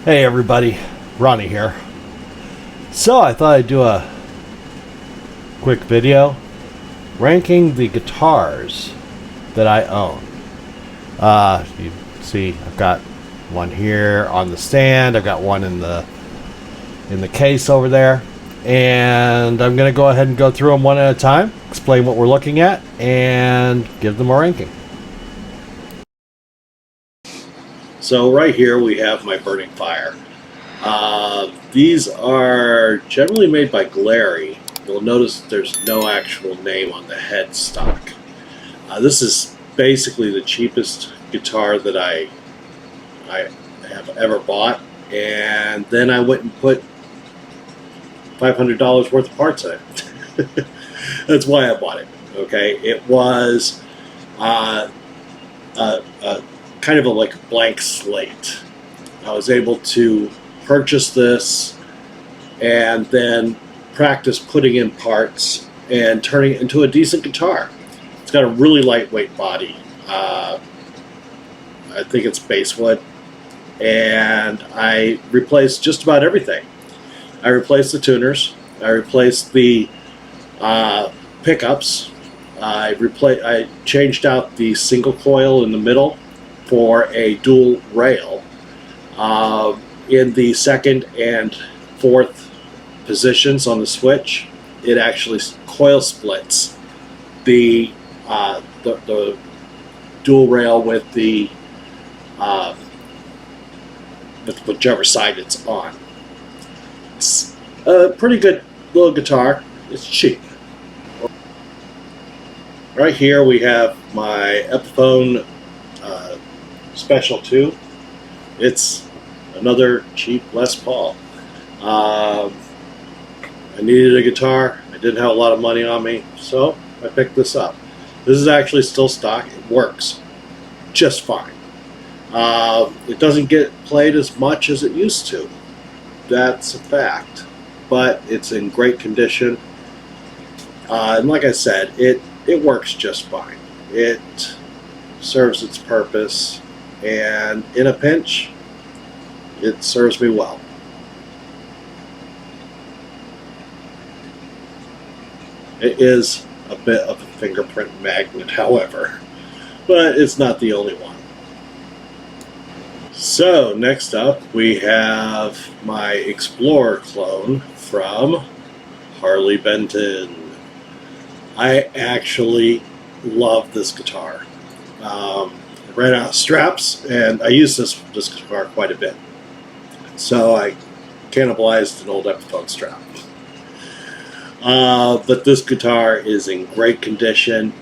Hey everybody, Ronnie here. So I thought I'd do a quick video ranking the guitars that I own. You see, I've got one here on the stand. I've got one in the case over there, and I'm going to go ahead and go through them one at a time, explain what we're looking at, and give them a ranking. So right here we have my Burning Fire. These are generally made by Glary. You'll notice there's no actual name on the headstock. This is basically the cheapest guitar that I have ever bought, and then I went and put $500 worth of parts in it. That's why I bought it. Okay, it was kind of like a blank slate. I was able to purchase this and then practice putting in parts and turning it into a decent guitar. It's got a really lightweight body. I think it's basswood, and I replaced just about everything. I replaced the tuners. I replaced the pickups. I changed out the single coil in the middle for a dual rail. In the second and fourth positions on the switch, it actually coil splits the dual rail with the with whichever side it's on. It's a pretty good little guitar. It's cheap. Right here we have my Epiphone Special 2. It's another cheap Les Paul. I needed a guitar. I didn't have a lot of money on me, so I picked this up. This is actually still stock. It works just fine. It doesn't get played as much as it used to. That's a fact. But it's in great condition. And like I said, it works just fine. It serves its purpose, and in a pinch, it serves me well. It is a bit of a fingerprint magnet, however, but it's not the only one. So next up we have my Explorer clone from Harley Benton. I actually love this guitar. I ran out of straps, and I use this guitar quite a bit. So I cannibalized an old Epiphone strap. But this guitar is in great condition.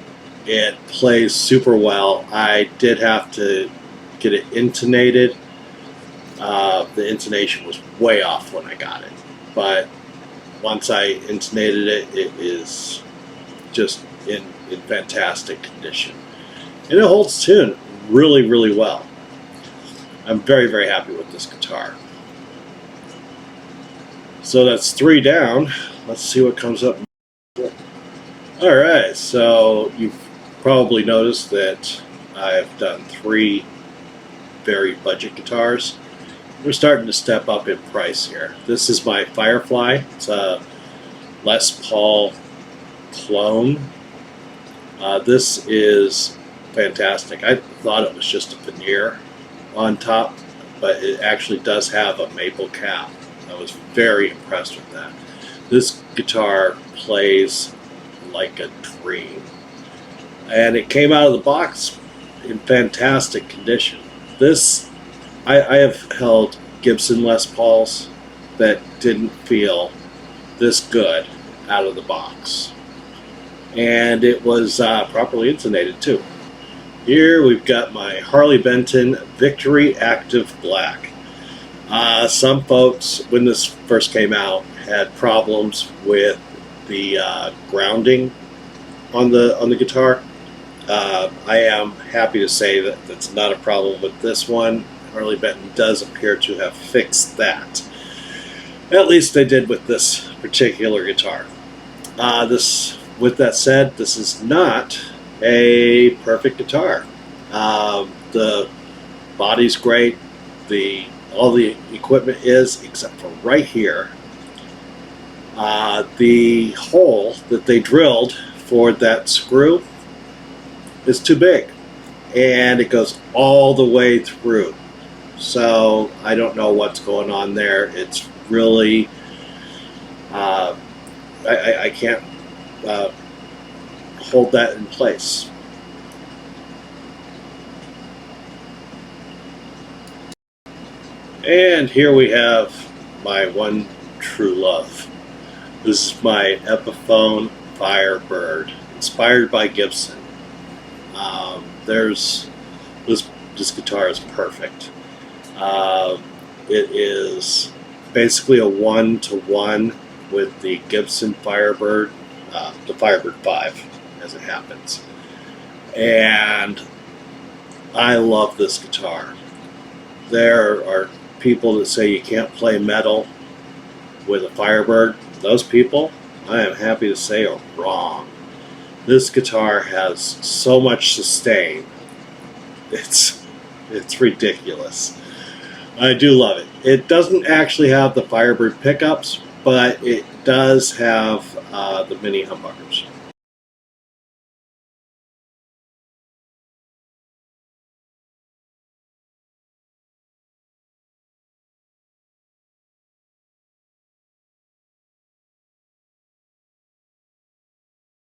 It plays super well. I did have to get it intonated. The intonation was way off when I got it. But once I intonated it, it is just in fantastic condition. And it holds tune really, really well. I'm very, very happy with this guitar. So that's 3 down. Let's see what comes up. Alright, so you've probably noticed that I've done 3 very budget guitars. We're starting to step up in price here. This is my Firefly. It's a Les Paul clone. This is fantastic. I thought it was just a veneer on top, but it actually does have a maple cap. I was very impressed with that. This guitar plays like a dream. And it came out of the box in fantastic condition. I have held Gibson Les Pauls that didn't feel this good out of the box. And it was properly intonated too. Here we've got my Harley Benton Victory Active Black. Some folks, when this first came out, had problems with the grounding on the guitar. I am happy to say that that's not a problem with this one. Harley Benton does appear to have fixed that. At least they did with this particular guitar. With that said, this is not a perfect guitar. The body's great. The all the equipment is, except for right here. The hole that they drilled for that screw is too big, and it goes all the way through. So I don't know what's going on there. It's really, I can't hold that in place. And here we have my one true love. This is my Epiphone Firebird, inspired by Gibson. This guitar is perfect. It is basically a one-to-one with the Gibson Firebird, the Firebird 5, as it happens. And I love this guitar. There are people that say you can't play metal with a Firebird. Those people, I am happy to say, are wrong. This guitar has so much sustain. It's ridiculous. I do love it. It doesn't actually have the Firebird pickups, but it does have the mini humbuckers.